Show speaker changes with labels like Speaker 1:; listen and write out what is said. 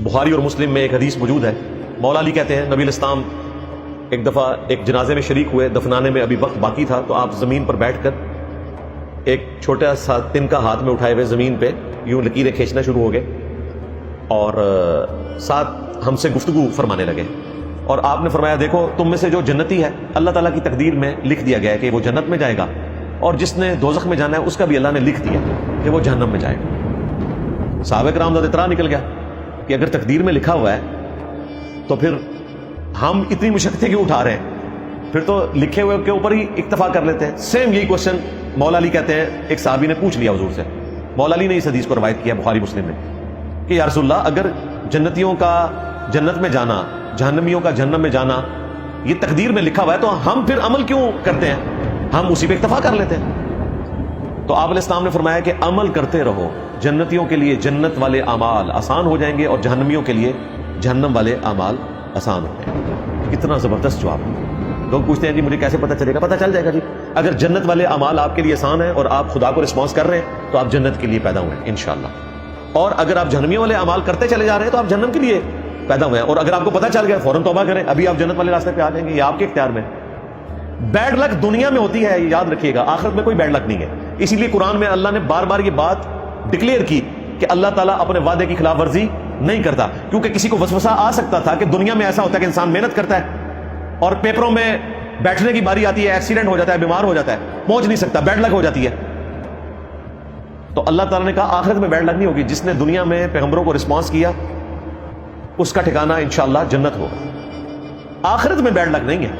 Speaker 1: بخاری اور مسلم میں ایک حدیث موجود ہے. مولا علی کہتے ہیں نبی الاسلام ایک دفعہ ایک جنازے میں شریک ہوئے, دفنانے میں ابھی وقت باقی تھا, تو آپ زمین پر بیٹھ کر ایک چھوٹا سا تنکا ہاتھ میں اٹھائے ہوئے زمین پہ یوں لکیریں کھینچنا شروع ہو گئے اور ساتھ ہم سے گفتگو فرمانے لگے. اور آپ نے فرمایا دیکھو تم میں سے جو جنتی ہے اللہ تعالیٰ کی تقدیر میں لکھ دیا گیا ہے کہ وہ جنت میں جائے گا, اور جس نے دوزخ میں جانا ہے اس کا بھی اللہ نے لکھ دیا کہ وہ جہنم میں جائے گا. صحابہ کرام زیادہ اطراع نکل گیا کہ اگر تقدیر میں لکھا ہوا ہے تو پھر ہم اتنی مشقتیں کیوں اٹھا رہے ہیں, پھر تو لکھے ہوئے کے اوپر ہی اکتفا کر لیتے ہیں. سیم یہی کوشچن مولا علی کہتے ہیں ایک صحابی نے پوچھ لیا حضور سے. مولا علی نے اس حدیث کو روایت کیا بخاری مسلم میں کہ یا رسول اللہ اگر جنتیوں کا جنت میں جانا, جہنمیوں کا جہنم میں جانا یہ تقدیر میں لکھا ہوا ہے تو ہم پھر عمل کیوں کرتے ہیں, ہم اسی پہ اکتفا کر لیتے ہیں. تو آپ علیہ السلام نے فرمایا کہ عمل کرتے رہو, جنتیوں کے لیے جنت والے اعمال آسان ہو جائیں گے اور جہنمیوں کے لیے جہنم والے اعمال آسان ہو جائیں گے. کتنا زبردست جواب. لوگ پوچھتے ہیں جی مجھے کیسے پتہ چلے گا؟ پتہ چل جائے گا جی. اگر جنت والے اعمال آپ کے لیے آسان ہیں اور آپ خدا کو رسپانس کر رہے ہیں تو آپ جنت کے لیے پیدا ہوئے ہیں انشاءاللہ. اور اگر آپ جہنمیوں والے اعمال کرتے چلے جا رہے ہیں تو آپ جہنم کے لیے پیدا ہوئے ہیں. اور اگر آپ کو پتہ چل گیا فوراً توبہ کریں, ابھی آپ جنت والے راستے پہ آ جائیں گے, یہ آپ کے اختیار میں. بیڈ لک دنیا میں ہوتی ہے, یاد رکھیے گا, آخرت میں کوئی بیڈ لک نہیں ہے. اسی لیے قرآن میں اللہ نے بار بار یہ بات ڈکلیئر کی کہ اللہ تعالیٰ اپنے وعدے کی خلاف ورزی نہیں کرتا, کیونکہ کسی کو وسوسہ آ سکتا تھا کہ دنیا میں ایسا ہوتا ہے کہ انسان محنت کرتا ہے اور پیپروں میں بیٹھنے کی باری آتی ہے, ایکسیڈنٹ ہو جاتا ہے, بیمار ہو جاتا ہے, پہنچ نہیں سکتا, بیڈ لک ہو جاتی ہے. تو اللہ تعالیٰ نے کہا آخرت میں بیڈ لک نہیں ہوگی. جس نے دنیا میں پیغمبروں کو رسپانس کیا اس کا ٹھکانہ انشاءاللہ جنت ہوگا. آخرت میں بیڈ لک نہیں ہے.